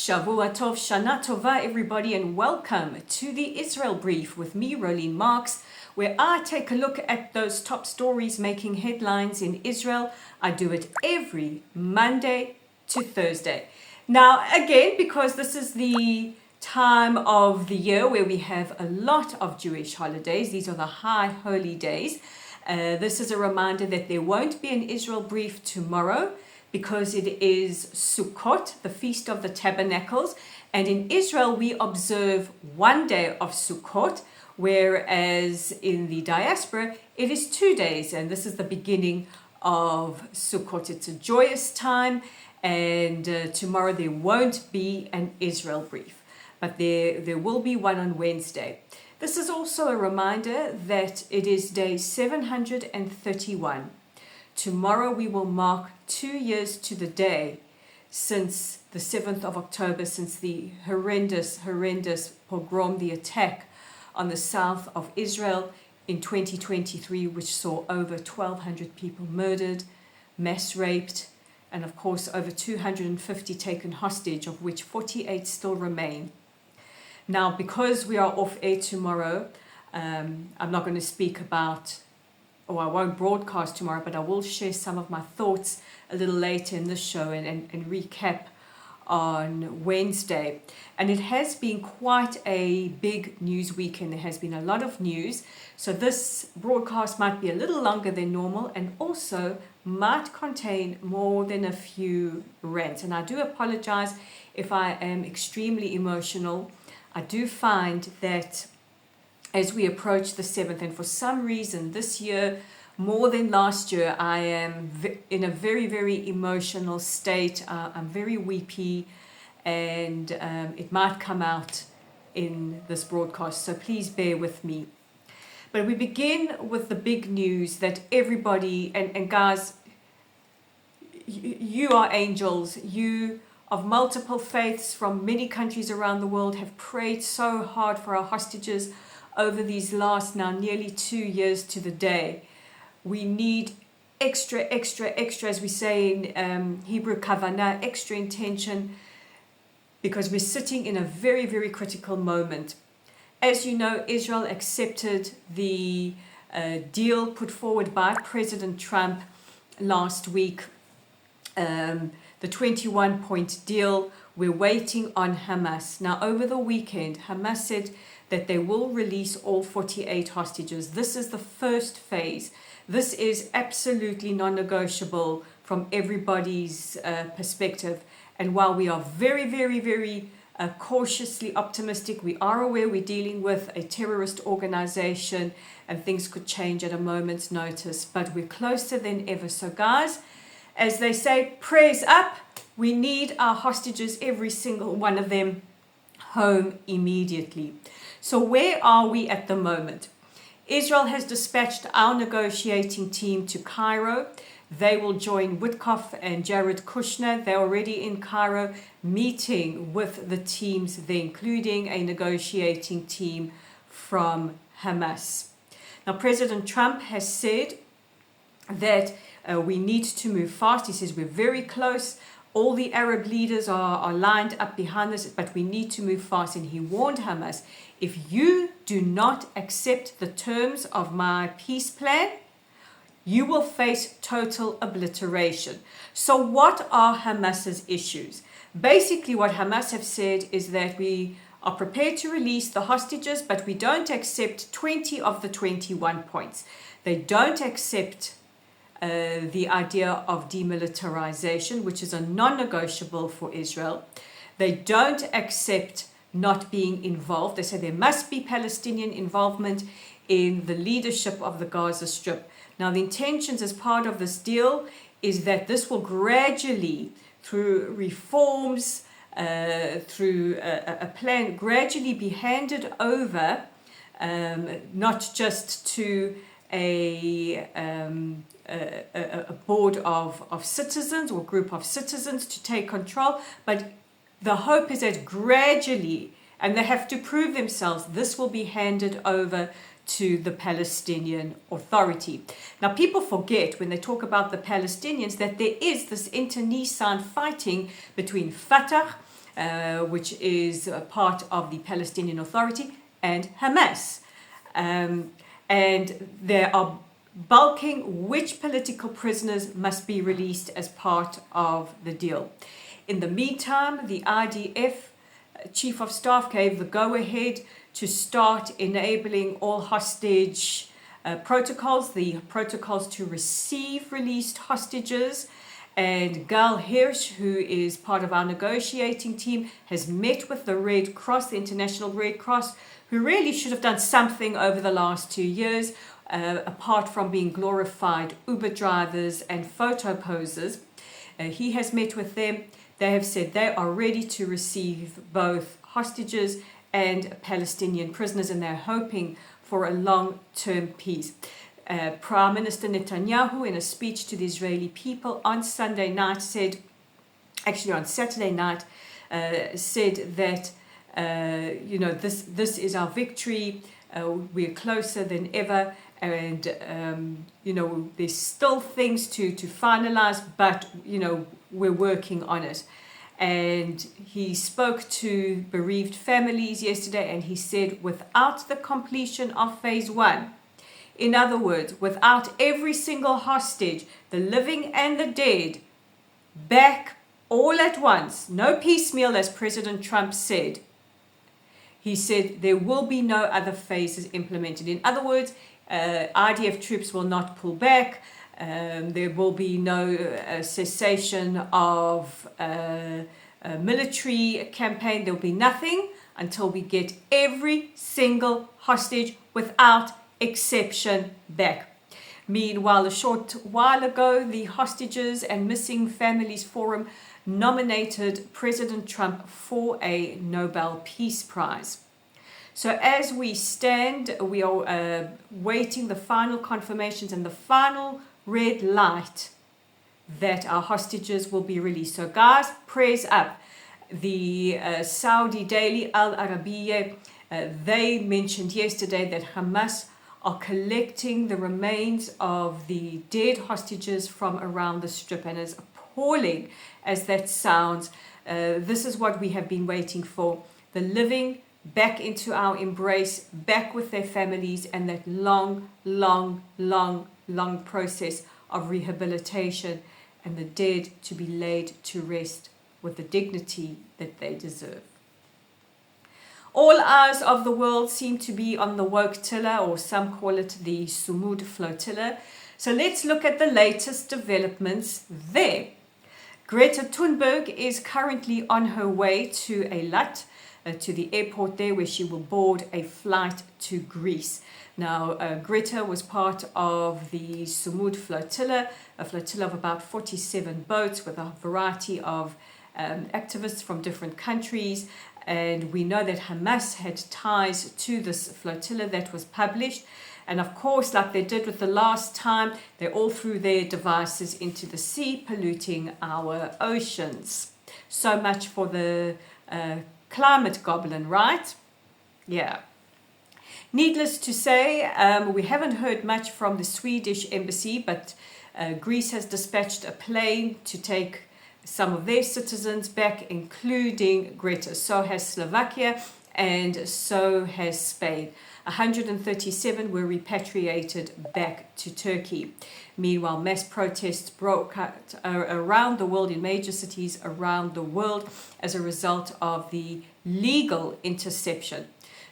Shavua Tov, Shana Tova, everybody, and welcome to the Israel Brief with me, Rolene Marks, where I take a look at those top stories making headlines in Israel. I do it every Monday to Thursday. Now, again, because this is the time of the year where we have a lot of Jewish holidays, these are the high holy days. This is a reminder that there won't be an Israel Brief tomorrow, because it is Sukkot, the Feast of the Tabernacles. And in Israel, we observe one day of Sukkot, whereas in the diaspora, it is 2 days. And this is the beginning of Sukkot. It's a joyous time. And tomorrow there won't be an Israel Brief, but there will be one on Wednesday. This is also a reminder that it is day 731. Tomorrow we will mark 2 years to the day since the 7th of October, since the horrendous pogrom, the attack on the south of Israel in 2023, which saw over 1,200 people murdered, mass raped, and of course over 250 taken hostage, of which 48 still remain. Now, because we are off air tomorrow, I'm not going to speak about, or I won't broadcast tomorrow, but I will share some of my thoughts a little later in the show and recap on Wednesday. And it has been quite a big news weekend. There has been a lot of news. So this broadcast might be a little longer than normal and also might contain more than a few rants. And I do apologize if I am extremely emotional. I do find that as we approach the 7th, and for some reason this year, more than last year, I am in a very, very emotional state. I'm very weepy, and it might come out in this broadcast, so please bear with me. But we begin with the big news that everybody, and guys, you are angels, you of multiple faiths from many countries around the world have prayed so hard for our hostages over these last now nearly 2 years to the day. We need extra, as we say in Hebrew, kavanah, extra intention, because we're sitting in a very, very critical moment. As you know, Israel accepted the deal put forward by President Trump last week, the 21-point deal. We're waiting on Hamas. Now, over the weekend, Hamas said that they will release all 48 hostages. This is the first phase. This is absolutely non-negotiable from everybody's perspective. And while we are very, very, very cautiously optimistic, we are aware we're dealing with a terrorist organization and things could change at a moment's notice. But we're closer than ever. So guys, as they say, prayers up. We need our hostages, every single one of them, home immediately. So where are we at the moment? Israel has dispatched our negotiating team to Cairo. They will join Witkoff and Jared Kushner. They're already in Cairo meeting with the teams there, including a negotiating team from Hamas. Now, President Trump has said that we need to move fast. He says we're very close. All the Arab leaders are lined up behind us, but we need to move fast. And he warned Hamas, if you do not accept the terms of my peace plan, you will face total obliteration. So what are Hamas's issues? Basically, what Hamas have said is that we are prepared to release the hostages, but we don't accept 20 of the 21 points. They don't accept the idea of demilitarization, which is a non-negotiable for Israel. They don't accept not being involved. They say there must be Palestinian involvement in the leadership of the Gaza Strip. Now, the intentions as part of this deal is that this will gradually, through reforms, through a plan, gradually be handed over, not just to a board of citizens or group of citizens to take control, but the hope is that gradually, and they have to prove themselves, this will be handed over to the Palestinian Authority. Now, people forget when they talk about the Palestinians that there is this internecine fighting between Fatah which is a part of the Palestinian Authority, and Hamas. And they are bulking which political prisoners must be released as part of the deal. In the meantime, the IDF Chief of Staff gave the go-ahead to start enabling all hostage protocols, the protocols to receive released hostages. And Gal Hirsch, who is part of our negotiating team, has met with the Red Cross, the International Red Cross, who really should have done something over the last 2 years, apart from being glorified Uber drivers and photo posers. He has met with them. They have said they are ready to receive both hostages and Palestinian prisoners, and they're hoping for a long-term peace. Prime Minister Netanyahu, in a speech to the Israeli people on Saturday night, said that this is our victory. We're closer than ever, and there's still things to finalize, but we're working on it. And he spoke to bereaved families yesterday, and he said, without the completion of phase 1, in other words, without every single hostage, the living and the dead, back all at once, no piecemeal, as President Trump said, he said there will be no other phases implemented. In other words, IDF troops will not pull back. There will be no cessation of military campaign. There will be nothing until we get every single hostage without exception back. Meanwhile, a short while ago, the Hostages and Missing Families Forum nominated President Trump for a Nobel Peace Prize. So as we stand, we are waiting the final confirmations and the final red light that our hostages will be released. So guys, prayers up. The Saudi daily Al Arabiya, they mentioned yesterday that Hamas are collecting the remains of the dead hostages from around the Strip, and as appalling as that sounds, this is what we have been waiting for. The living back into our embrace, back with their families, and that long process of rehabilitation, and the dead to be laid to rest with the dignity that they deserve. All eyes of the world seem to be on the October, or some call it the Sumud flotilla. So let's look at the latest developments there. Greta Thunberg is currently on her way to Eilat, to the airport there, where she will board a flight to Greece. Now, Greta was part of the Sumud flotilla, a flotilla of about 47 boats with a variety of activists from different countries. And we know that Hamas had ties to this flotilla that was published. And of course, like they did with the last time, they all threw their devices into the sea, polluting our oceans. So much for the climate goblin, right? Yeah. Needless to say, we haven't heard much from the Swedish embassy, but Greece has dispatched a plane to take some of their citizens back, including Greta. So has Slovakia, and so has Spain. 137 were repatriated back to Turkey. Meanwhile, mass protests broke out around the world, in major cities around the world, as a result of the legal interception.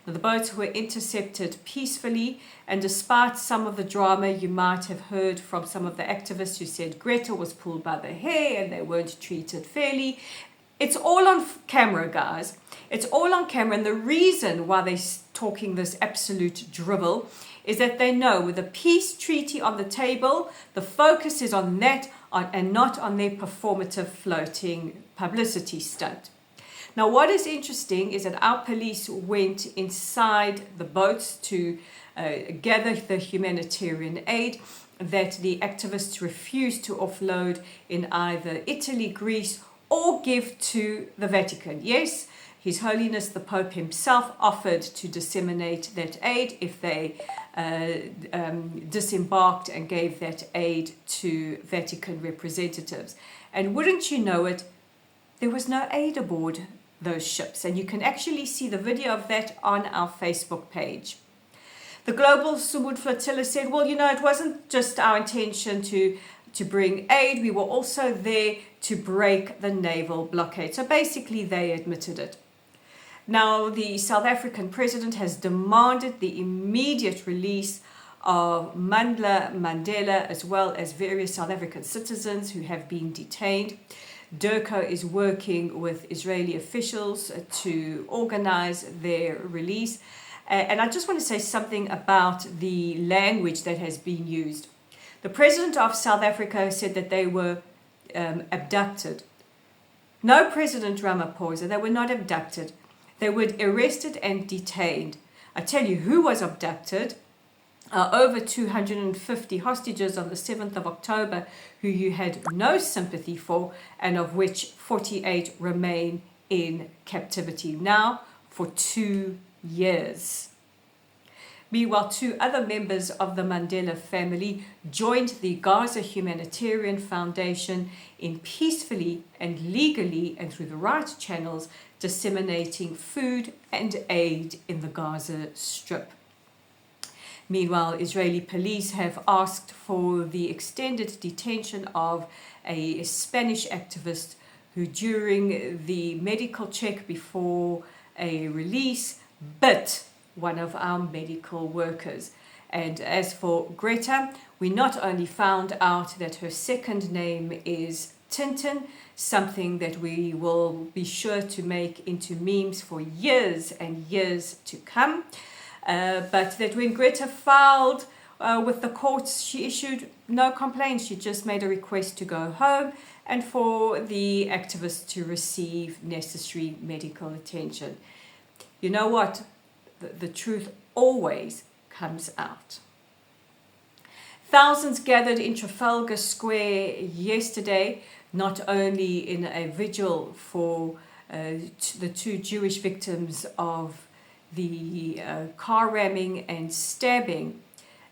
Now, the boats were intercepted peacefully, and despite some of the drama, you might have heard from some of the activists who said Greta was pulled by the hair and they weren't treated fairly. It's all on camera, guys. It's all on camera, and the reason why they're talking this absolute drivel is that they know with a peace treaty on the table, the focus is on that and not on their performative floating publicity stunt. Now, what is interesting is that our police went inside the boats to gather the humanitarian aid that the activists refused to offload in either Italy, Greece, or give to the Vatican. Yes, His Holiness the Pope himself offered to disseminate that aid if they disembarked and gave that aid to Vatican representatives. And wouldn't you know it, there was no aid aboard those ships. And you can actually see the video of that on our Facebook page. The global Sumud flotilla said, well, it wasn't just our intention to bring aid, we were also there to break the naval blockade. So basically they admitted it. Now, the South African president has demanded the immediate release of Mandela, as well as various South African citizens who have been detained. DIRCO is working with Israeli officials to organize their release. And I just want to say something about the language that has been used. The president of South Africa said that they were abducted. No, President Ramaphosa, they were not abducted. They were arrested and detained. I tell you who was abducted. Over 250 hostages on the 7th of October who you had no sympathy for, and of which 48 remain in captivity now for 2 years. Meanwhile, 2 other members of the Mandela family joined the Gaza Humanitarian Foundation in peacefully and legally and through the right channels disseminating food and aid in the Gaza Strip. Meanwhile, Israeli police have asked for the extended detention of a Spanish activist who, during the medical check before a release, bit one of our medical workers. And as for Greta, we not only found out that her second name is Tintin, something that we will be sure to make into memes for years and years to come, but that when Greta filed with the courts, she issued no complaints. She just made a request to go home and for the activists to receive necessary medical attention. You know what? The truth always comes out. Thousands gathered in Trafalgar Square yesterday, not only in a vigil for the 2 Jewish victims of the car ramming and stabbing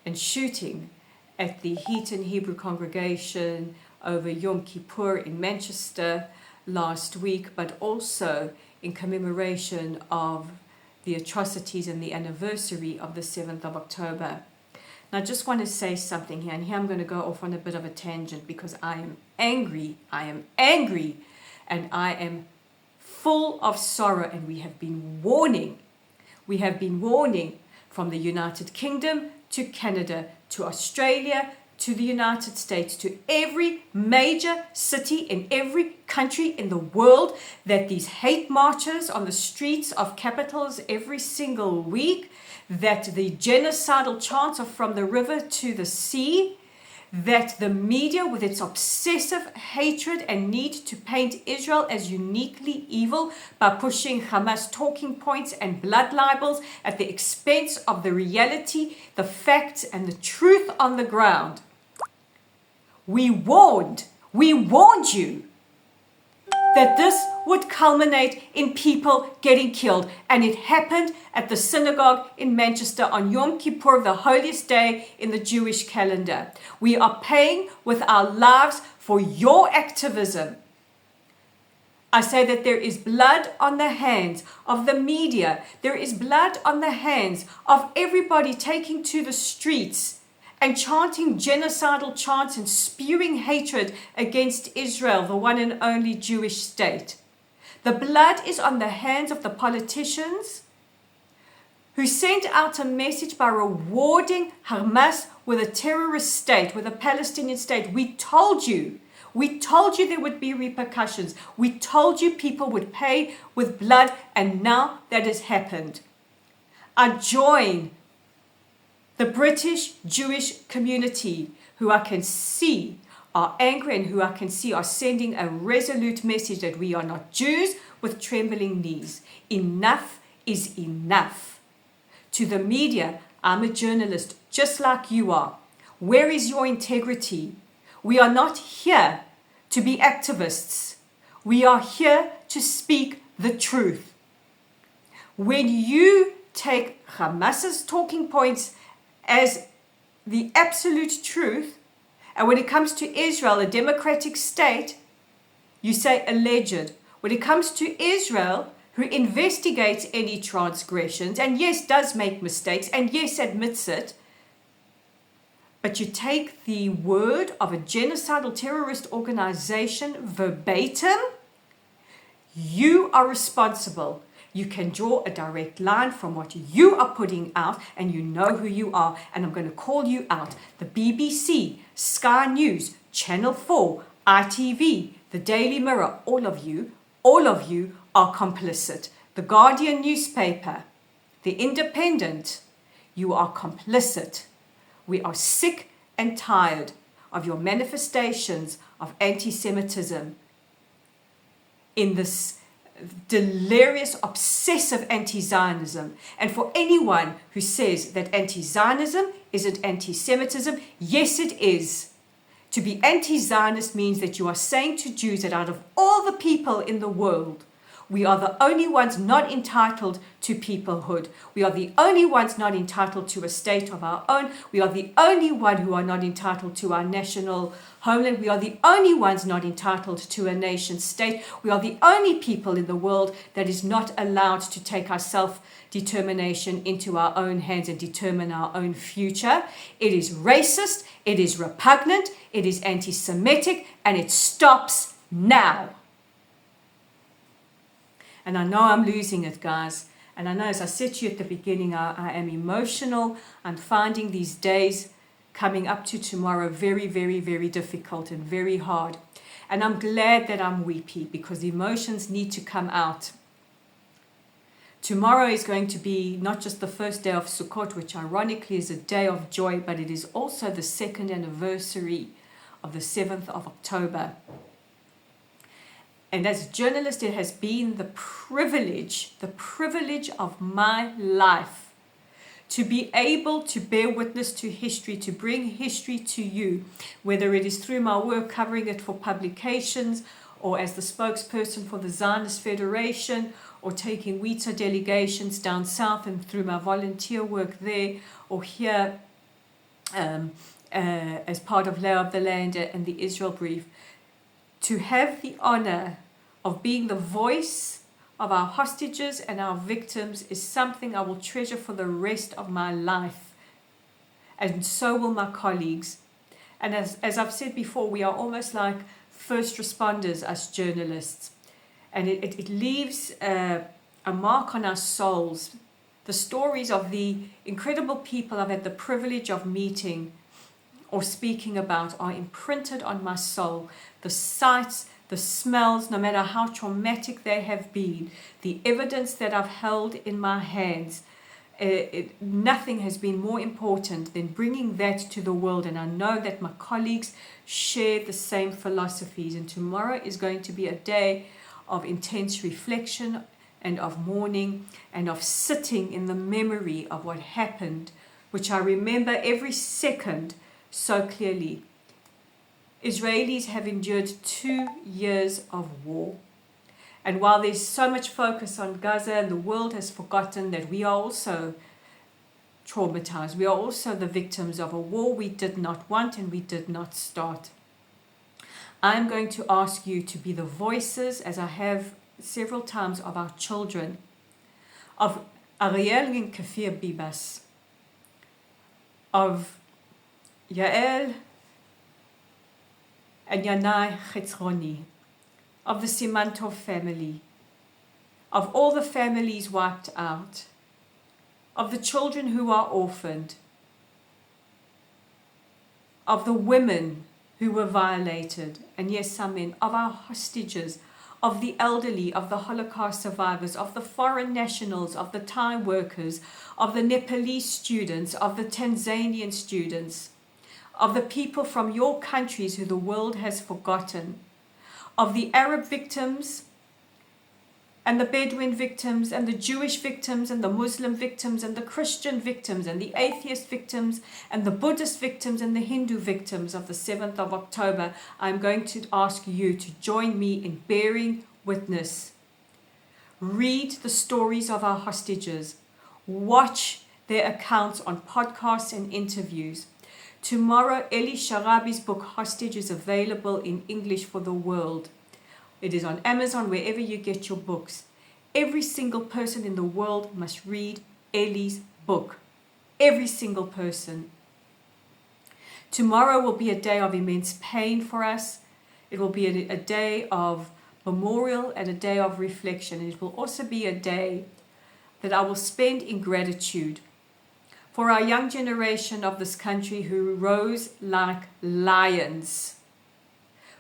and shooting at the Heaton Hebrew congregation over Yom Kippur in Manchester last week, but also in commemoration of the atrocities and the anniversary of the 7th of October. Now, I just want to say something here, and here I'm going to go off on a bit of a tangent because I am angry, and I am full of sorrow, and we have been warning from the United Kingdom to Canada to Australia to the United States, to every major city in every country in the world, that these hate marches on the streets of capitals every single week, that the genocidal chants are from the river to the sea, that the media with its obsessive hatred and need to paint Israel as uniquely evil by pushing Hamas talking points and blood libels at the expense of the reality, the facts and the truth on the ground. We warned you that this would culminate in people getting killed. And it happened at the synagogue in Manchester on Yom Kippur, the holiest day in the Jewish calendar. We are paying with our lives for your activism. I say that there is blood on the hands of the media. There is blood on the hands of everybody taking to the streets and chanting genocidal chants and spewing hatred against Israel, the one and only Jewish state. The blood is on the hands of the politicians who sent out a message by rewarding Hamas with a terrorist state, with a Palestinian state. We told you there would be repercussions. We told you people would pay with blood, and now that has happened. I join the British Jewish community, who I can see are angry and who I can see are sending a resolute message that we are not Jews with trembling knees. Enough is enough. To the media, I'm a journalist just like you are. Where is your integrity? We are not here to be activists. We are here to speak the truth. When you take Hamas's talking points as the absolute truth, and when it comes to Israel, a democratic state, you say alleged. When it comes to Israel, who investigates any transgressions, and yes, does make mistakes, and yes, admits it, but you take the word of a genocidal terrorist organization verbatim, you are responsible. You can draw a direct line from what you are putting out, and you know who you are, and I'm going to call you out. The BBC, Sky News, Channel 4, ITV, the Daily Mirror, all of you are complicit. The Guardian newspaper, the Independent, you are complicit. We are sick and tired of your manifestations of anti-Semitism in this delirious, obsessive anti-Zionism. And for anyone who says that anti-Zionism isn't anti-Semitism, yes, it is. To be anti-Zionist means that you are saying to Jews that out of all the people in the world, we are the only ones not entitled to peoplehood. We are the only ones not entitled to a state of our own. We are the only one who are not entitled to our national homeland. We are the only ones not entitled to a nation state. We are the only people in the world that is not allowed to take our self-determination into our own hands and determine our own future. It is racist, it is repugnant, it is anti-Semitic, and it stops now. And I know I'm losing it, guys. And I know, as I said to you at the beginning, I am emotional. I'm finding these days coming up to tomorrow very, very, very difficult and very hard. And I'm glad that I'm weepy, because the emotions need to come out. Tomorrow is going to be not just the first day of Sukkot, which ironically is a day of joy, but it is also the second anniversary of the 7th of October. And as a journalist, it has been the privilege of my life to be able to bear witness to history, to bring history to you, whether it is through my work covering it for publications, or as the spokesperson for the Zionist Federation, or taking WITA delegations down south and through my volunteer work there, or here as part of Lay of the Land and the Israel Brief. To have the honor of being the voice of our hostages and our victims is something I will treasure for the rest of my life. And so will my colleagues. And as I've said before, we are almost like first responders, us journalists. And it leaves a mark on our souls. The stories of the incredible people I've had the privilege of meeting or speaking about are imprinted on my soul. The sights, the smells, no matter how traumatic they have been, the evidence that I've held in my hands, nothing has been more important than bringing that to the world. And I know that my colleagues share the same philosophies. And tomorrow is going to be a day of intense reflection and of mourning and of sitting in the memory of what happened, which I remember every second so clearly. Israelis have endured 2 years of war. And while there's so much focus on Gaza, and the world has forgotten that we are also traumatized. We are also the victims of a war we did not want and we did not start. I'm going to ask you to be the voices, as I have several times, of our children, of Ariel and Kafir Bibas, of Yael and Yanai Chetzroni, of the Simantov family, of all the families wiped out, of the children who are orphaned, of the women who were violated, and yes, some men, of our hostages, of the elderly, of the Holocaust survivors, of the foreign nationals, of the Thai workers, of the Nepalese students, of the Tanzanian students, of the people from your countries who the world has forgotten, of the Arab victims and the Bedouin victims and the Jewish victims and the Muslim victims and the Christian victims and the atheist victims and the Buddhist victims and the Hindu victims of the 7th of October. I'm going to ask you to join me in bearing witness. Read the stories of our hostages. Watch their accounts on podcasts and interviews. Tomorrow, Eli Sharabi's book, Hostage, is available in English for the world. It is on Amazon, wherever you get your books. Every single person in the world must read Ellie's book. Every single person. Tomorrow will be a day of immense pain for us. It will be a day of memorial and a day of reflection. And it will also be a day that I will spend in gratitude for our young generation of this country who rose like lions,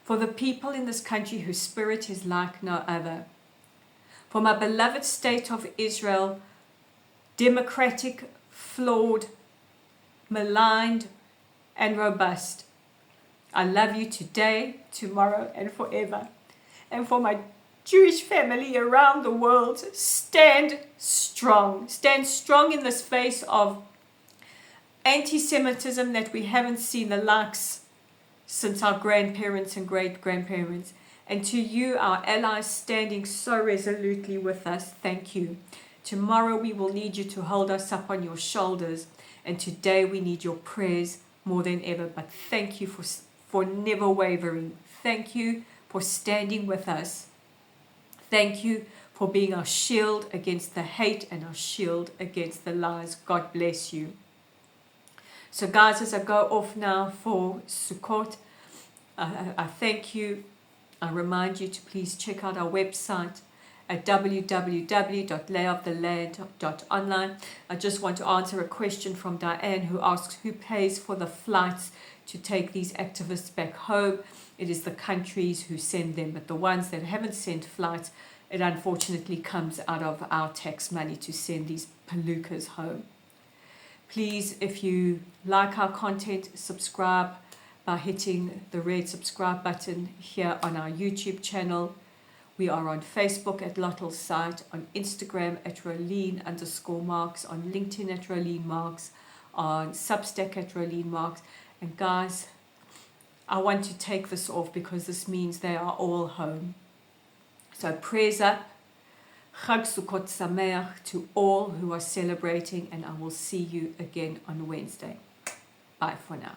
for the people in this country whose spirit is like no other, for my beloved state of Israel, democratic, flawed, maligned, and robust. I love you today, tomorrow, and forever. And for my Jewish family around the world, stand strong. Stand strong in this face of antisemitism that we haven't seen the likes since our grandparents and great-grandparents. And to you, our allies standing so resolutely with us, thank you. Tomorrow we will need you to hold us up on your shoulders. And today we need your prayers more than ever. But thank you for never wavering. Thank you for standing with us. Thank you for being our shield against the hate and our shield against the lies. God bless you. So guys, as I go off now for Sukkot, I thank you. I remind you to please check out our website at www.layoftheland.online. I just want to answer a question from Diane, who asks who pays for the flights to take these activists back home. It is the countries who send them, but the ones that haven't sent flights, it unfortunately comes out of our tax money to send these palookas home. Please, if you like our content, subscribe by hitting the red subscribe button here on our YouTube channel. We are on Facebook at Lottle's site, on Instagram at Rolene_Marks, on LinkedIn at Rolene Marks, on Substack at Rolene Marks. And guys, I want to take this off because this means they are all home. So prayers up. Chag Sukkot Sameach to all who are celebrating, and I will see you again on Wednesday. Bye for now.